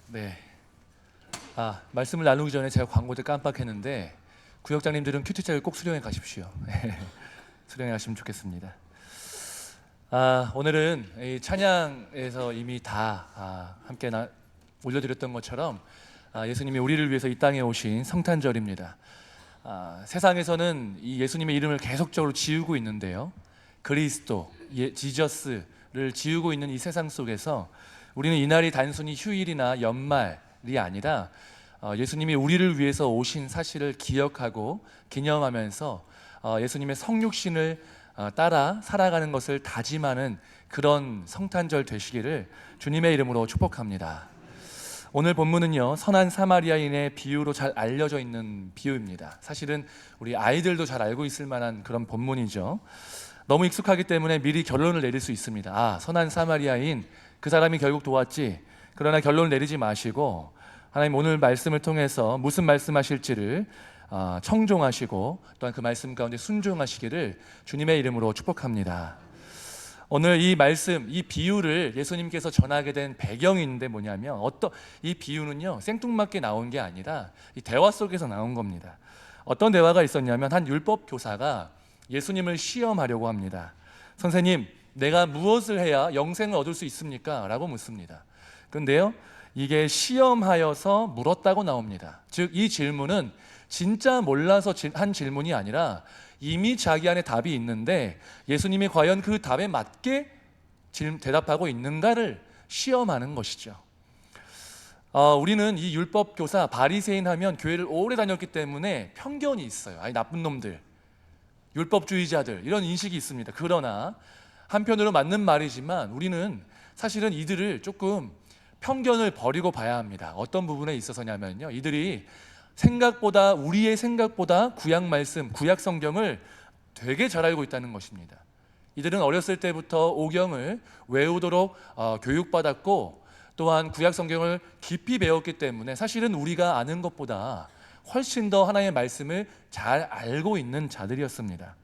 네. 말씀을 나누기 전에 제가 광고를 깜빡했는데 구역장님들은 큐티책을 꼭 수령해 가십시오. 수령해 가시면 좋겠습니다. 오늘은 이 찬양에서 이미 다 함께 올려드렸던 것처럼 예수님이 우리를 위해서 이 땅에 오신 성탄절입니다. 세상에서는 이 예수님의 이름을 계속적으로 지우고 있는데요. 그리스도, 지저스를 지우고 있는 이 세상 속에서 우리는 이날이 단순히 휴일이나 연말이 아니라 예수님이 우리를 위해서 오신 사실을 기억하고 기념하면서 예수님의 성육신을 따라 살아가는 것을 다짐하는 그런 성탄절 되시기를 주님의 이름으로 축복합니다. 오늘 본문은요, 선한 사마리아인의 비유로 잘 알려져 있는 비유입니다. 사실은 우리 아이들도 잘 알고 있을 만한 그런 본문이죠. 너무 익숙하기 때문에 미리 결론을 내릴 수 있습니다. 선한 사마리아인, 그 사람이 결국 도왔지. 그러나 결론을 내리지 마시고 하나님 오늘 말씀을 통해서 무슨 말씀하실지를 청종하시고 또한 그 말씀 가운데 순종하시기를 주님의 이름으로 축복합니다. 오늘 이 말씀, 이 비유를 예수님께서 전하게 된 배경이 있는데 뭐냐면 이 비유는요, 생뚱맞게 나온 게 아니라 이 대화 속에서 나온 겁니다. 어떤 대화가 있었냐면 한 율법 교사가 예수님을 시험하려고 합니다. 선생님, 내가 무엇을 해야 영생을 얻을 수 있습니까? 라고 묻습니다. 그런데요, 이게 시험하여서 물었다고 나옵니다. 즉 이 질문은 진짜 몰라서 한 질문이 아니라 이미 자기 안에 답이 있는데 예수님이 과연 그 답에 맞게 대답하고 있는가를 시험하는 것이죠. 우리는 이 율법 교사 바리새인 하면 교회를 오래 다녔기 때문에 편견이 있어요. 나쁜 놈들, 율법주의자들, 이런 인식이 있습니다. 그러나 한편으로 맞는 말이지만 우리는 사실은 이들을 조금 편견을 버리고 봐야 합니다. 어떤 부분에 있어서냐면요, 이들이 우리의 생각보다 구약 말씀, 구약 성경을 되게 잘 알고 있다는 것입니다. 이들은 어렸을 때부터 오경을 외우도록 교육받았고 또한 구약 성경을 깊이 배웠기 때문에 사실은 우리가 아는 것보다 훨씬 더 하나님의 말씀을 잘 알고 있는 자들이었습니다.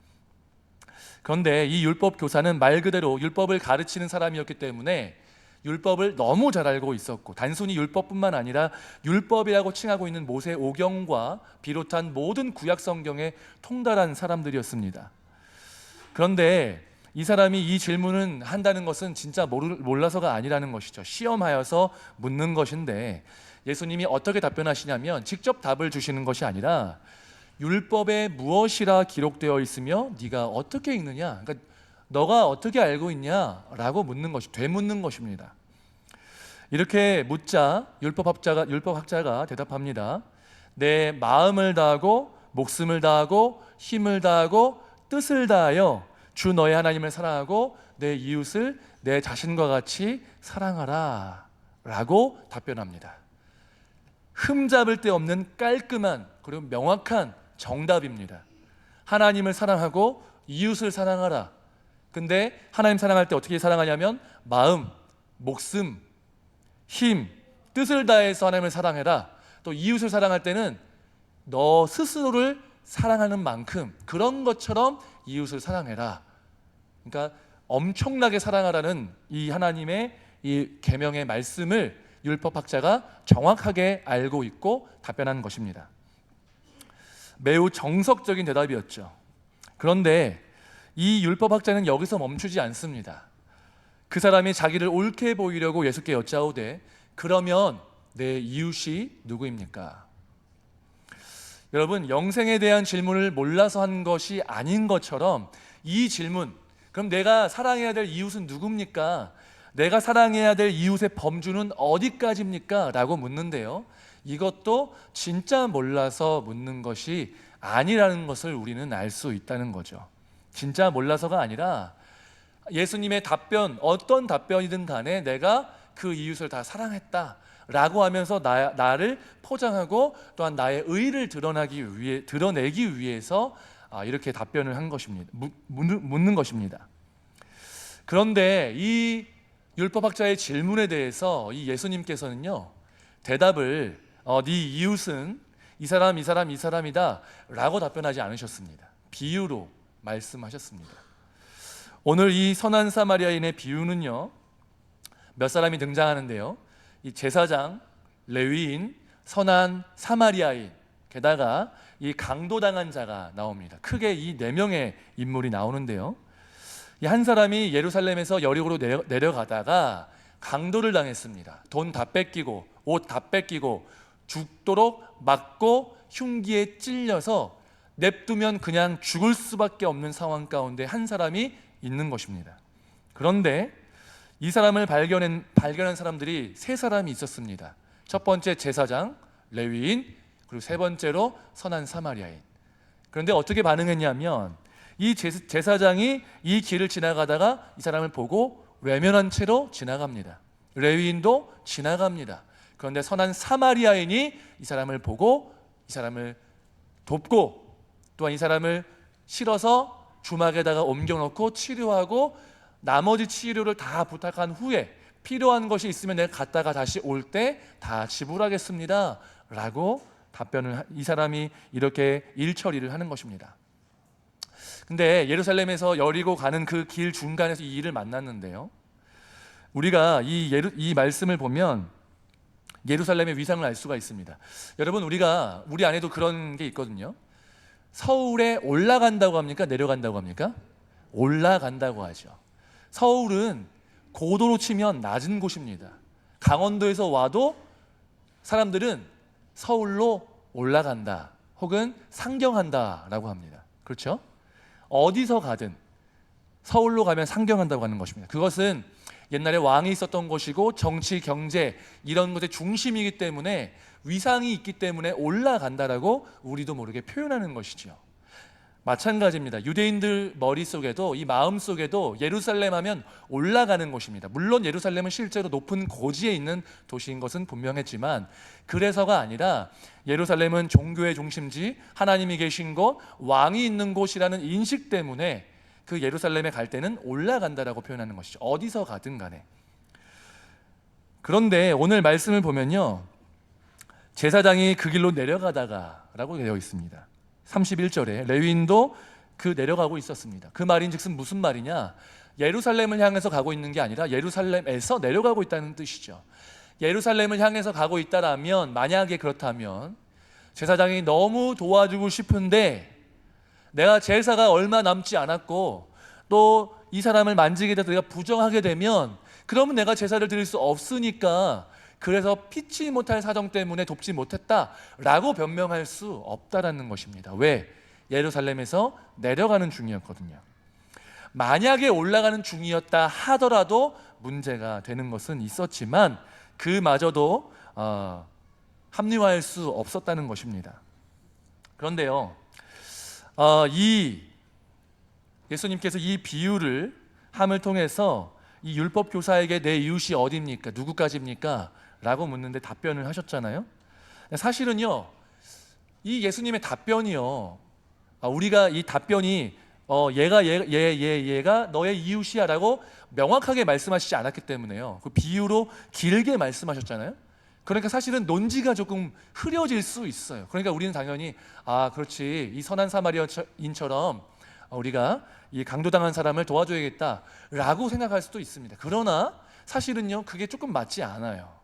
그런데 이 율법 교사는 말 그대로 율법을 가르치는 사람이었기 때문에 율법을 너무 잘 알고 있었고, 단순히 율법뿐만 아니라 율법이라고 칭하고 있는 모세 오경과 비롯한 모든 구약 성경에 통달한 사람들이었습니다. 그런데 이 사람이 이 질문을 한다는 것은 진짜 몰라서가 아니라는 것이죠. 시험하여서 묻는 것인데 예수님이 어떻게 답변하시냐면 직접 답을 주시는 것이 아니라 율법에 무엇이라 기록되어 있으며 네가 어떻게 읽느냐, 그러니까 너가 어떻게 알고 있냐라고 되묻는 것입니다. 이렇게 묻자 율법학자가 대답합니다. 내 마음을 다하고 목숨을 다하고 힘을 다하고 뜻을 다하여 주 너의 하나님을 사랑하고 내 이웃을 내 자신과 같이 사랑하라 라고 답변합니다. 흠잡을 데 없는 깔끔한 그리고 명확한 정답입니다. 하나님을 사랑하고 이웃을 사랑하라. 근데 하나님 사랑할 때 어떻게 사랑하냐면 마음, 목숨, 힘, 뜻을 다해서 하나님을 사랑해라. 또 이웃을 사랑할 때는 너 스스로를 사랑하는 만큼 그런 것처럼 이웃을 사랑해라. 그러니까 엄청나게 사랑하라는 이 하나님의 이 계명의 말씀을 율법학자가 정확하게 알고 있고 답변한 것입니다. 매우 정석적인 대답이었죠. 그런데 이 율법학자는 여기서 멈추지 않습니다. 그 사람이 자기를 옳게 보이려고 예수께 여짜오되 그러면 내 이웃이 누구입니까? 여러분, 영생에 대한 질문을 몰라서 한 것이 아닌 것처럼 이 질문, 그럼 내가 사랑해야 될 이웃은 누굽니까? 내가 사랑해야 될 이웃의 범주는 어디까지입니까? 라고 묻는데요, 이것도 진짜 몰라서 묻는 것이 아니라는 것을 우리는 알 수 있다는 거죠. 진짜 몰라서가 아니라 예수님의 답변, 어떤 답변이든 간에 내가 그 이웃을 다 사랑했다 라고 하면서 나를 포장하고 또한 나의 의를 드러내기 위해서 이렇게 답변을 한 것입니다. 묻는 것입니다. 그런데 이 율법학자의 질문에 대해서 이 예수님께서는요, 대답을 네 이웃은 이 사람이다 라고 답변하지 않으셨습니다. 비유로 말씀하셨습니다. 오늘 이 선한 사마리아인의 비유는요, 몇 사람이 등장하는데요, 이 제사장, 레위인, 선한 사마리아인, 게다가 이 강도당한 자가 나옵니다. 크게 이 네 명의 인물이 나오는데요. 이 한 사람이 예루살렘에서 여리고로 내려가다가 강도를 당했습니다. 돈 다 뺏기고 옷 다 뺏기고 죽도록 맞고 흉기에 찔려서 냅두면 그냥 죽을 수밖에 없는 상황 가운데 한 사람이 있는 것입니다. 그런데 이 사람을 발견한 사람들이 세 사람이 있었습니다. 첫 번째 제사장, 레위인, 그리고 세 번째로 선한 사마리아인. 그런데 어떻게 반응했냐면 이 제사장이 이 길을 지나가다가 이 사람을 보고 외면한 채로 지나갑니다. 레위인도 지나갑니다. 그런데 선한 사마리아인이 이 사람을 보고 이 사람을 돕고 또한 이 사람을 실어서 주막에다가 옮겨놓고 치료하고 나머지 치료를 다 부탁한 후에 필요한 것이 있으면 내가 갔다가 다시 올 때 다 지불하겠습니다 라고 답변을, 이 사람이 이렇게 일 처리를 하는 것입니다. 근데 예루살렘에서 여리고 가는 그 길 중간에서 이 일을 만났는데요, 우리가 이 말씀을 보면 예루살렘의 위상을 알 수가 있습니다. 여러분, 우리 안에도 그런 게 있거든요. 서울에 올라간다고 합니까? 내려간다고 합니까? 올라간다고 하죠. 서울은 고도로 치면 낮은 곳입니다. 강원도에서 와도 사람들은 서울로 올라간다 혹은 상경한다라고 합니다. 그렇죠? 어디서 가든 서울로 가면 상경한다고 하는 것입니다. 그것은 옛날에 왕이 있었던 곳이고 정치, 경제 이런 것의 중심이기 때문에 위상이 있기 때문에 올라간다라고 우리도 모르게 표현하는 것이죠. 마찬가지입니다. 유대인들 머릿속에도, 이 마음속에도 예루살렘 하면 올라가는 곳입니다. 물론 예루살렘은 실제로 높은 고지에 있는 도시인 것은 분명했지만 그래서가 아니라 예루살렘은 종교의 중심지, 하나님이 계신 곳, 왕이 있는 곳이라는 인식 때문에 그 예루살렘에 갈 때는 올라간다라고 표현하는 것이죠. 어디서 가든 간에. 그런데 오늘 말씀을 보면요, 제사장이 그 길로 내려가다가 라고 되어 있습니다. 31절에 레위인도 그 내려가고 있었습니다. 그 말인즉슨 무슨 말이냐, 예루살렘을 향해서 가고 있는 게 아니라 예루살렘에서 내려가고 있다는 뜻이죠. 예루살렘을 향해서 가고 있다라면, 만약에 그렇다면 제사장이 너무 도와주고 싶은데 내가 제사가 얼마 남지 않았고 또 이 사람을 만지게 돼서 내가 부정하게 되면 그러면 내가 제사를 드릴 수 없으니까, 그래서 피치 못할 사정 때문에 돕지 못했다라고 변명할 수 없다라는 것입니다. 왜? 예루살렘에서 내려가는 중이었거든요. 만약에 올라가는 중이었다 하더라도 문제가 되는 것은 있었지만 그마저도 합리화할 수 없었다는 것입니다. 그런데요, 예수님께서 이 비유를 함을 통해서 이 율법 교사에게 내 이웃이 어디입니까? 누구까지입니까? 라고 묻는데 답변을 하셨잖아요. 사실은요, 이 예수님의 답변이요, 우리가 이 답변이 얘가 너의 이웃이야 라고 명확하게 말씀하시지 않았기 때문에요, 그 비유로 길게 말씀하셨잖아요. 그러니까 사실은 논지가 조금 흐려질 수 있어요. 그러니까 우리는 당연히 그렇지, 이 선한 사마리아인처럼 우리가 이 강도당한 사람을 도와줘야겠다라고 생각할 수도 있습니다. 그러나 사실은요, 그게 조금 맞지 않아요.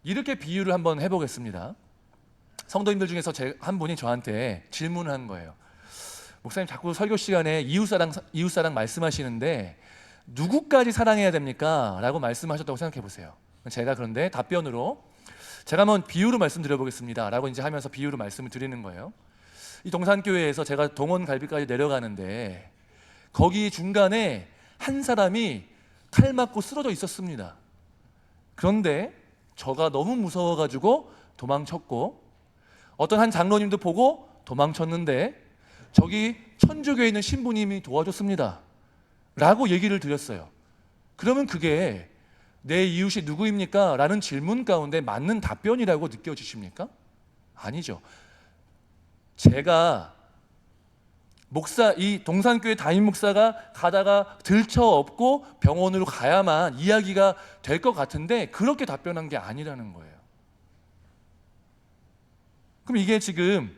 이렇게 비유를 한번 해보겠습니다. 성도님들 중에서 한 분이 저한테 질문을 한 거예요. 목사님, 자꾸 설교 시간에 이웃사랑 말씀하시는데 누구까지 사랑해야 됩니까? 라고 말씀하셨다고 생각해 보세요. 제가 그런데 답변으로 제가 한번 비유로 말씀드려보겠습니다 라고 이제 하면서 비유로 말씀을 드리는 거예요. 이 동산교회에서 제가 동원갈비까지 내려가는데 거기 중간에 한 사람이 칼 맞고 쓰러져 있었습니다. 그런데 저가 너무 무서워가지고 도망쳤고, 어떤 한 장로님도 보고 도망쳤는데 저기 천주교에 있는 신부님이 도와줬습니다 라고 얘기를 드렸어요. 그러면 그게 내 이웃이 누구입니까? 라는 질문 가운데 맞는 답변이라고 느껴지십니까? 아니죠. 제가 이 동산교회 담임 목사가 가다가 들쳐업고 병원으로 가야만 이야기가 될 것 같은데 그렇게 답변한 게 아니라는 거예요. 그럼 이게 지금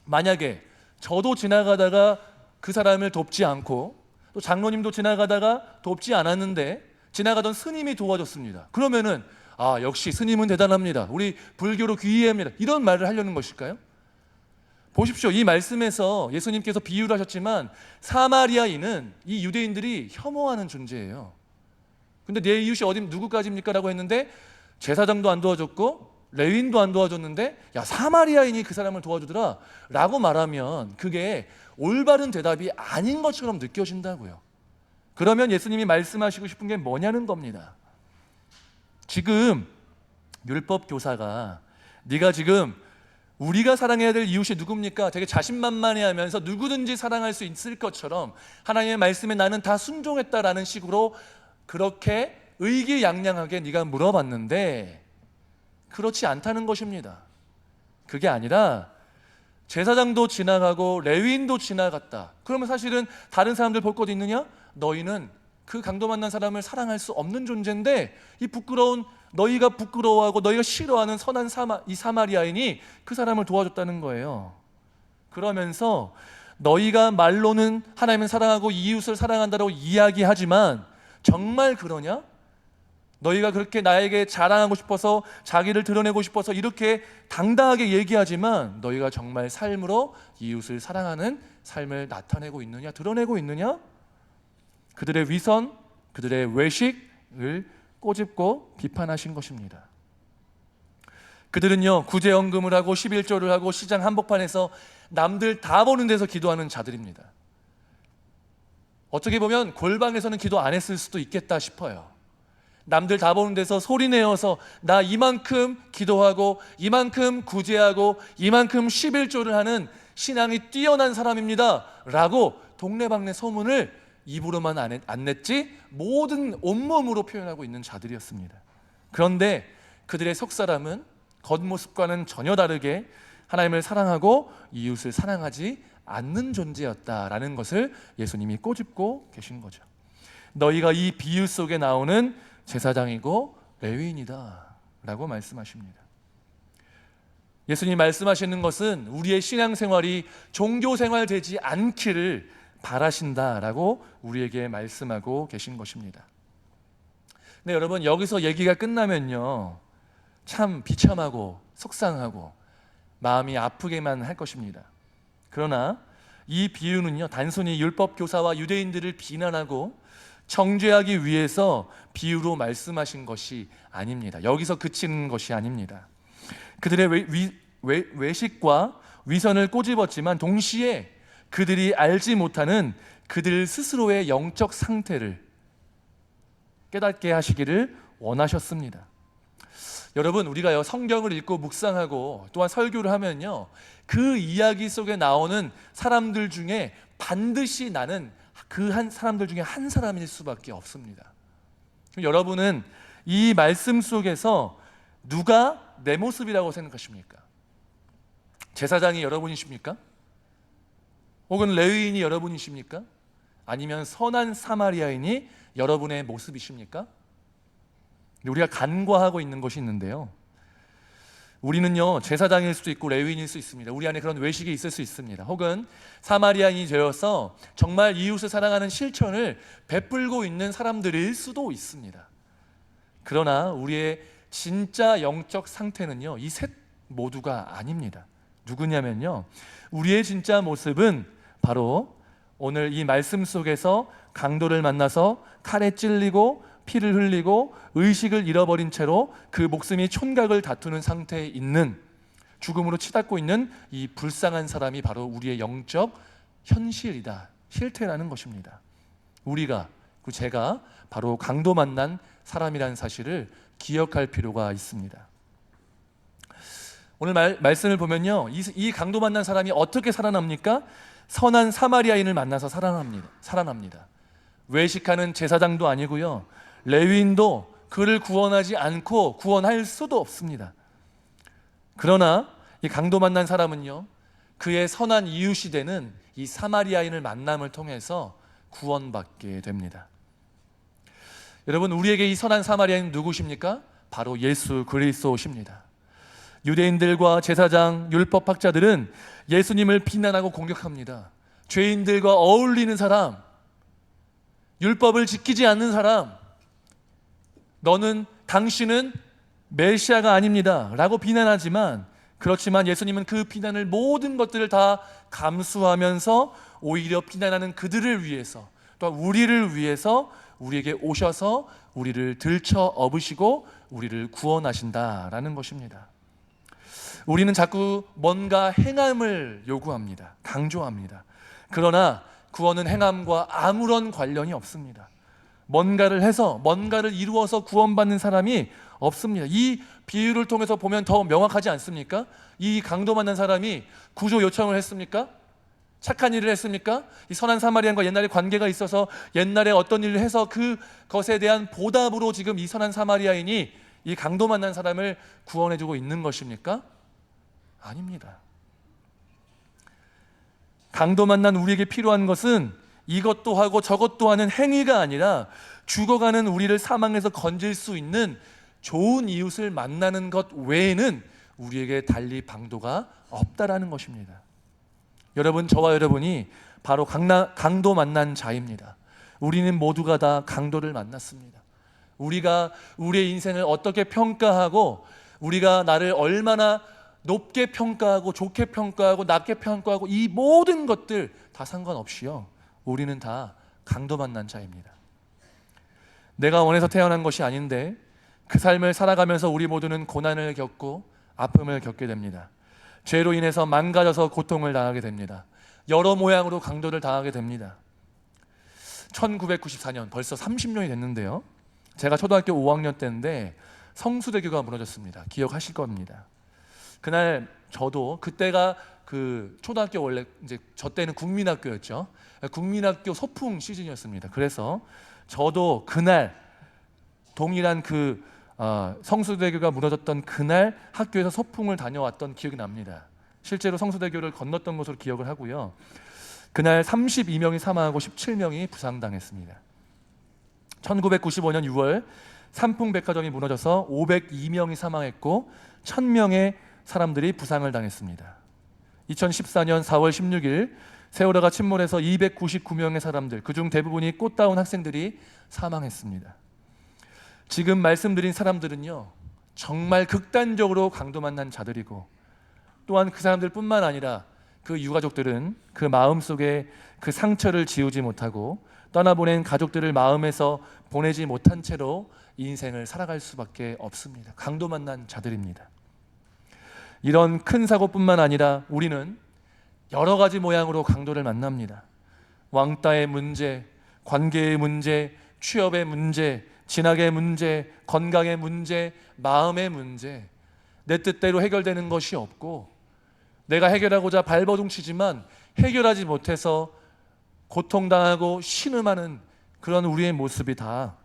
만약에 저도 지나가다가 그 사람을 돕지 않고 또 장로님도 지나가다가 돕지 않았는데 지나가던 스님이 도와줬습니다. 그러면은 아, 역시 스님은 대단합니다. 우리 불교로 귀의합니다. 이런 말을 하려는 것일까요? 보십시오. 이 말씀에서 예수님께서 비유를 하셨지만 사마리아인은 이 유대인들이 혐오하는 존재예요. 근데 내 이웃이 어디 누구까지입니까? 라고 했는데 제사장도 안 도와줬고 레위인도 안 도와줬는데 야, 사마리아인이 그 사람을 도와주더라 라고 말하면 그게 올바른 대답이 아닌 것처럼 느껴진다고요. 그러면 예수님이 말씀하시고 싶은 게 뭐냐는 겁니다. 지금 율법 교사가 네가 지금 우리가 사랑해야 될 이웃이 누굽니까? 되게 자신만만해하면서 누구든지 사랑할 수 있을 것처럼 하나님의 말씀에 나는 다 순종했다라는 식으로 그렇게 의기양양하게 네가 물어봤는데 그렇지 않다는 것입니다. 그게 아니라 제사장도 지나가고 레위인도 지나갔다. 그러면 사실은 다른 사람들 볼 것 있느냐? 너희는 그 강도 만난 사람을 사랑할 수 없는 존재인데 이 부끄러운 너희가 부끄러워하고 너희가 싫어하는 선한 이 사마리아인이 그 사람을 도와줬다는 거예요. 그러면서 너희가 말로는 하나님을 사랑하고 이웃을 사랑한다고 이야기하지만 정말 그러냐? 너희가 그렇게 나에게 자랑하고 싶어서 자기를 드러내고 싶어서 이렇게 당당하게 얘기하지만 너희가 정말 삶으로 이웃을 사랑하는 삶을 나타내고 있느냐? 드러내고 있느냐? 그들의 위선, 그들의 외식을 꼬집고 비판하신 것입니다. 그들은요 구제연금을 하고 11조를 하고 시장 한복판에서 남들 다 보는 데서 기도하는 자들입니다. 어떻게 보면 골방에서는 기도 안 했을 수도 있겠다 싶어요. 남들 다 보는 데서 소리내어서 나 이만큼 기도하고 이만큼 구제하고 이만큼 11조를 하는 신앙이 뛰어난 사람입니다 라고 동네방네 소문을 입으로만 안 냈지 모든 온몸으로 표현하고 있는 자들이었습니다. 그런데 그들의 속사람은 겉모습과는 전혀 다르게 하나님을 사랑하고 이웃을 사랑하지 않는 존재였다라는 것을 예수님이 꼬집고 계신 거죠. 너희가 이 비유 속에 나오는 제사장이고 레위인이다 라고 말씀하십니다. 예수님이 말씀하시는 것은 우리의 신앙생활이 종교생활 되지 않기를 바라신다라고 우리에게 말씀하고 계신 것입니다. 네, 여러분 여기서 얘기가 끝나면요 참 비참하고 속상하고 마음이 아프게만 할 것입니다. 그러나 이 비유는요 단순히 율법 교사와 유대인들을 비난하고 정죄하기 위해서 비유로 말씀하신 것이 아닙니다. 여기서 그치는 것이 아닙니다. 그들의 외식과 위선을 꼬집었지만 동시에 그들이 알지 못하는 그들 스스로의 영적 상태를 깨닫게 하시기를 원하셨습니다. 여러분 우리가요 성경을 읽고 묵상하고 또한 설교를 하면요 그 이야기 속에 나오는 사람들 중에 반드시 나는 그 한 사람들 중에 한 사람일 수밖에 없습니다. 여러분은 이 말씀 속에서 누가 내 모습이라고 생각하십니까? 제사장이 여러분이십니까? 혹은 레위인이 여러분이십니까? 아니면 선한 사마리아인이 여러분의 모습이십니까? 우리가 간과하고 있는 것이 있는데요 우리는요 제사장일 수도 있고 레위인일 수 있습니다. 우리 안에 그런 외식이 있을 수 있습니다. 혹은 사마리아인이 되어서 정말 이웃을 사랑하는 실천을 베풀고 있는 사람들일 수도 있습니다. 그러나 우리의 진짜 영적 상태는요 이 셋 모두가 아닙니다. 누구냐면요 우리의 진짜 모습은 바로 오늘 이 말씀 속에서 강도를 만나서 칼에 찔리고 피를 흘리고 의식을 잃어버린 채로 그 목숨이 촌각을 다투는 상태에 있는 죽음으로 치닫고 있는 이 불쌍한 사람이 바로 우리의 영적 현실이다, 실태라는 것입니다. 우리가, 그리고 제가 바로 강도 만난 사람이라는 사실을 기억할 필요가 있습니다. 오늘 말씀을 보면요 이 강도 만난 사람이 어떻게 살아납니까? 선한 사마리아인을 만나서 살아납니다. 외식하는 제사장도 아니고요 레위인도 그를 구원하지 않고 구원할 수도 없습니다. 그러나 이 강도 만난 사람은요 그의 선한 이웃이 되는 이 사마리아인을 만남을 통해서 구원받게 됩니다. 여러분 우리에게 이 선한 사마리아인은 누구십니까? 바로 예수 그리스도십니다. 유대인들과 제사장, 율법학자들은 예수님을 비난하고 공격합니다. 죄인들과 어울리는 사람, 율법을 지키지 않는 사람, 당신은 메시아가 아닙니다 라고 비난하지만, 그렇지만 예수님은 그 비난을, 모든 것들을 다 감수하면서 오히려 비난하는 그들을 위해서, 또 우리를 위해서 우리에게 오셔서 우리를 들쳐 업으시고 우리를 구원하신다라는 것입니다. 우리는 자꾸 뭔가 행함을 요구합니다. 강조합니다. 그러나 구원은 행함과 아무런 관련이 없습니다. 뭔가를 해서, 뭔가를 이루어서 구원받는 사람이 없습니다. 이 비유를 통해서 보면 더 명확하지 않습니까? 이 강도 만난 사람이 구조 요청을 했습니까? 착한 일을 했습니까? 이 선한 사마리안과 옛날에 관계가 있어서 옛날에 어떤 일을 해서 그것에 대한 보답으로 지금 이 선한 사마리아인이 이 강도 만난 사람을 구원해주고 있는 것입니까? 아닙니다. 강도 만난 우리에게 필요한 것은 이것도 하고 저것도 하는 행위가 아니라 죽어가는 우리를 사망에서 건질 수 있는 좋은 이웃을 만나는 것 외에는 우리에게 달리 방도가 없다라는 것입니다. 여러분, 저와 여러분이 바로 강도 만난 자입니다. 우리는 모두가 다 강도를 만났습니다. 우리가 우리의 인생을 어떻게 평가하고, 우리가 나를 얼마나 높게 평가하고 좋게 평가하고 낮게 평가하고, 이 모든 것들 다 상관없이요, 우리는 다 강도 만난 자입니다. 내가 원해서 태어난 것이 아닌데 그 삶을 살아가면서 우리 모두는 고난을 겪고 아픔을 겪게 됩니다. 죄로 인해서 망가져서 고통을 당하게 됩니다. 여러 모양으로 강도를 당하게 됩니다. 1994년, 벌써 30년이 됐는데요, 제가 초등학교 5학년 때인데 성수대교가 무너졌습니다. 기억하실 겁니다. 그날 저도, 그때가 그 초등학교, 원래 이제 저 때는 국민학교였죠. 국민학교 소풍 시즌이었습니다. 그래서 저도 그날 동일한 성수대교가 무너졌던 그날 학교에서 소풍을 다녀왔던 기억이 납니다. 실제로 성수대교를 건넜던 것으로 기억을 하고요. 그날 32명이 사망하고 17명이 부상당했습니다. 1995년 6월 삼풍백화점이 무너져서 502명이 사망했고 1000명의 사람들이 부상을 당했습니다. 2014년 4월 16일 세월호가 침몰해서 299명의 사람들, 그중 대부분이 꽃다운 학생들이 사망했습니다. 지금 말씀드린 사람들은요, 정말 극단적으로 강도 만난 자들이고, 또한 그 사람들뿐만 아니라 그 유가족들은 그 마음속에 그 상처를 지우지 못하고 떠나보낸 가족들을 마음에서 보내지 못한 채로 인생을 살아갈 수밖에 없습니다. 강도 만난 자들입니다. 이런 큰 사고뿐만 아니라 우리는 여러 가지 모양으로 강도를 만납니다. 왕따의 문제, 관계의 문제, 취업의 문제, 진학의 문제, 건강의 문제, 마음의 문제, 내 뜻대로 해결되는 것이 없고 내가 해결하고자 발버둥치지만 해결하지 못해서 고통당하고 신음하는 그런 우리의 모습이 다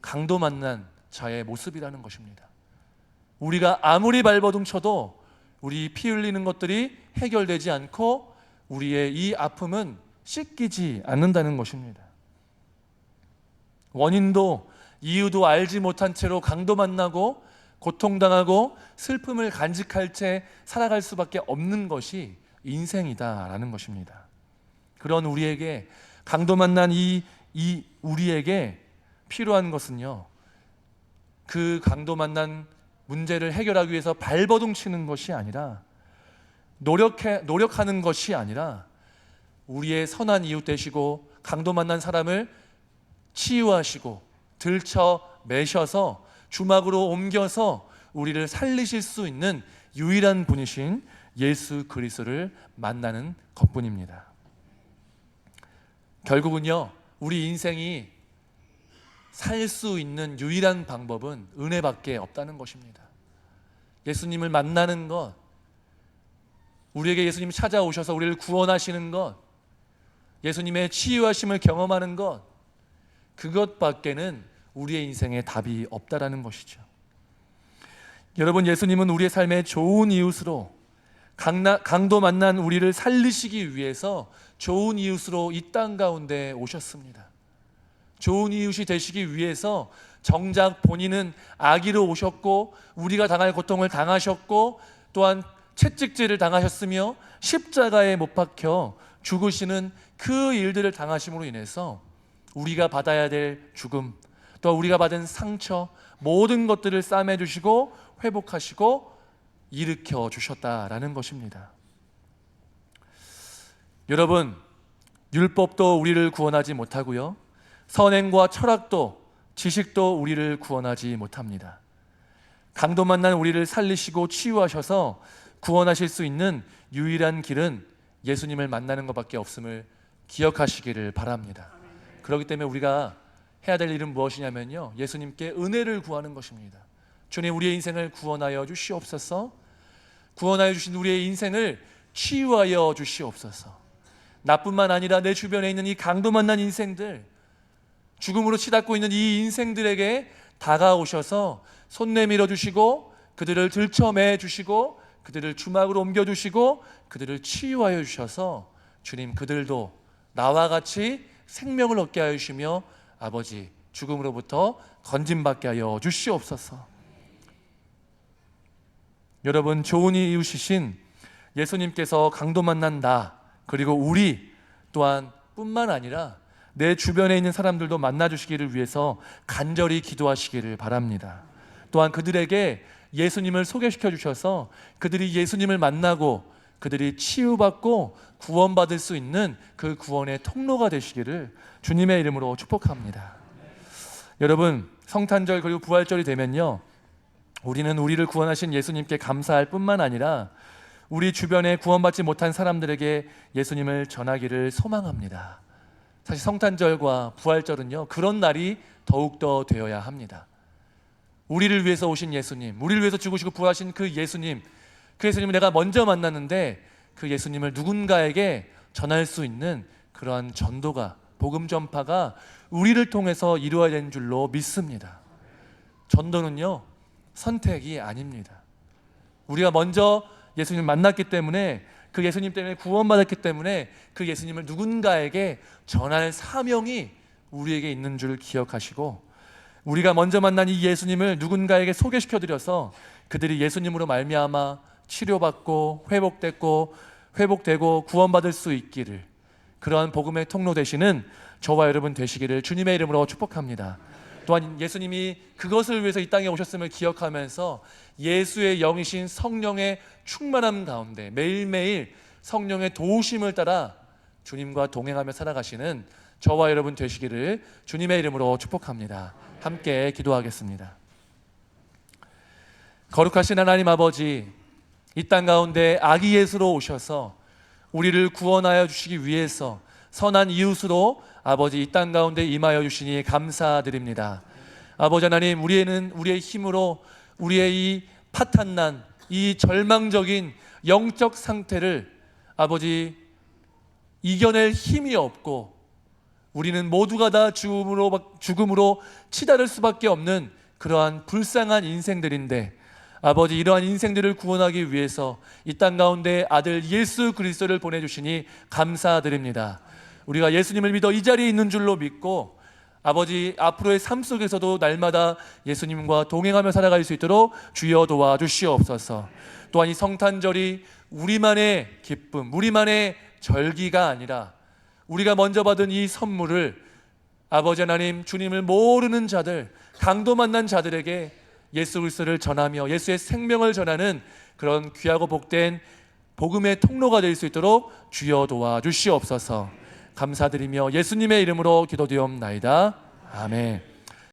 강도 만난 자의 모습이라는 것입니다. 우리가 아무리 발버둥쳐도 우리 피 흘리는 것들이 해결되지 않고 우리의 이 아픔은 씻기지 않는다는 것입니다. 원인도 이유도 알지 못한 채로 강도 만나고 고통당하고 슬픔을 간직할 채 살아갈 수밖에 없는 것이 인생이다라는 것입니다. 그런 우리에게, 강도 만난 이 우리에게 필요한 것은요, 그 강도 만난 문제를 해결하기 위해서 발버둥치는 것이 아니라, 노력하는 것이 아니라 우리의 선한 이웃 되시고 강도 만난 사람을 치유하시고 들쳐 매셔서 주막으로 옮겨서 우리를 살리실 수 있는 유일한 분이신 예수 그리스도를 만나는 것뿐입니다. 결국은요, 우리 인생이 살 수 있는 유일한 방법은 은혜밖에 없다는 것입니다. 예수님을 만나는 것, 우리에게 예수님이 찾아오셔서 우리를 구원하시는 것, 예수님의 치유하심을 경험하는 것, 그것밖에는 우리의 인생에 답이 없다라는 것이죠. 여러분, 예수님은 우리의 삶에 좋은 이웃으로, 강도 만난 우리를 살리시기 위해서 좋은 이웃으로 이 땅 가운데 오셨습니다. 좋은 이웃이 되시기 위해서 정작 본인은 악의로 오셨고 우리가 당할 고통을 당하셨고 또한 채찍질을 당하셨으며 십자가에 못 박혀 죽으시는 그 일들을 당하심으로 인해서 우리가 받아야 될 죽음, 또 우리가 받은 상처 모든 것들을 싸매 주시고 회복하시고 일으켜 주셨다라는 것입니다. 여러분, 율법도 우리를 구원하지 못하고요, 선행과 철학도 지식도 우리를 구원하지 못합니다. 강도 만난 우리를 살리시고 치유하셔서 구원하실 수 있는 유일한 길은 예수님을 만나는 것밖에 없음을 기억하시기를 바랍니다. 그렇기 때문에 우리가 해야 될 일은 무엇이냐면요, 예수님께 은혜를 구하는 것입니다. 주님, 우리의 인생을 구원하여 주시옵소서. 구원하여 주신 우리의 인생을 치유하여 주시옵소서. 나뿐만 아니라 내 주변에 있는 이 강도 만난 인생들, 죽음으로 치닫고 있는 이 인생들에게 다가오셔서 손 내밀어 주시고 그들을 들쳐매 주시고 그들을 주막으로 옮겨주시고 그들을 치유하여 주셔서 주님, 그들도 나와 같이 생명을 얻게 하여 주시며 아버지, 죽음으로부터 건짐받게 하여 주시옵소서. 여러분, 좋은 이웃이신 예수님께서 강도 만난 나, 그리고 우리 또한 뿐만 아니라 내 주변에 있는 사람들도 만나주시기를 위해서 간절히 기도하시기를 바랍니다. 또한 그들에게 예수님을 소개시켜 주셔서 그들이 예수님을 만나고 그들이 치유받고 구원받을 수 있는 그 구원의 통로가 되시기를 주님의 이름으로 축복합니다. 여러분, 성탄절 그리고 부활절이 되면요, 우리는 우리를 구원하신 예수님께 감사할 뿐만 아니라 우리 주변에 구원받지 못한 사람들에게 예수님을 전하기를 소망합니다. 사실 성탄절과 부활절은요, 그런 날이 더욱더 되어야 합니다. 우리를 위해서 오신 예수님, 우리를 위해서 죽으시고 부활하신 그 예수님, 그 예수님을 내가 먼저 만났는데 그 예수님을 누군가에게 전할 수 있는 그러한 전도가, 복음 전파가 우리를 통해서 이루어야 되는 줄로 믿습니다. 전도는요, 선택이 아닙니다. 우리가 먼저 예수님을 만났기 때문에, 그 예수님 때문에 구원받았기 때문에 그 예수님을 누군가에게 전할 사명이 우리에게 있는 줄 기억하시고, 우리가 먼저 만난 이 예수님을 누군가에게 소개시켜드려서 그들이 예수님으로 말미암아 치료받고 회복되고 구원받을 수 있기를, 그러한 복음의 통로 되시는 저와 여러분 되시기를 주님의 이름으로 축복합니다. 또한 예수님이 그것을 위해서 이 땅에 오셨음을 기억하면서 예수의 영이신 성령의 충만함 가운데 매일매일 성령의 도우심을 따라 주님과 동행하며 살아가시는 저와 여러분 되시기를 주님의 이름으로 축복합니다. 함께 기도하겠습니다. 거룩하신 하나님 아버지, 이 땅 가운데 아기 예수로 오셔서 우리를 구원하여 주시기 위해서 선한 이웃으로 아버지 이 땅 가운데 임하여 주시니 감사드립니다. 아버지 하나님, 우리의 힘으로 우리의 이 파탄난, 이 절망적인 영적 상태를 아버지 이겨낼 힘이 없고 우리는 모두가 다 죽음으로 치달을 수밖에 없는 그러한 불쌍한 인생들인데, 아버지, 이러한 인생들을 구원하기 위해서 이 땅 가운데 아들 예수 그리스도를 보내주시니 감사드립니다. 우리가 예수님을 믿어 이 자리에 있는 줄로 믿고 아버지, 앞으로의 삶 속에서도 날마다 예수님과 동행하며 살아갈 수 있도록 주여 도와주시옵소서. 또한 이 성탄절이 우리만의 기쁨, 우리만의 절기가 아니라 우리가 먼저 받은 이 선물을 아버지 하나님, 주님을 모르는 자들, 강도 만난 자들에게 예수 그리스도를 전하며 예수의 생명을 전하는 그런 귀하고 복된 복음의 통로가 될 수 있도록 주여 도와주시옵소서. 감사드리며 예수님의 이름으로 기도드리옵나이다. 아멘.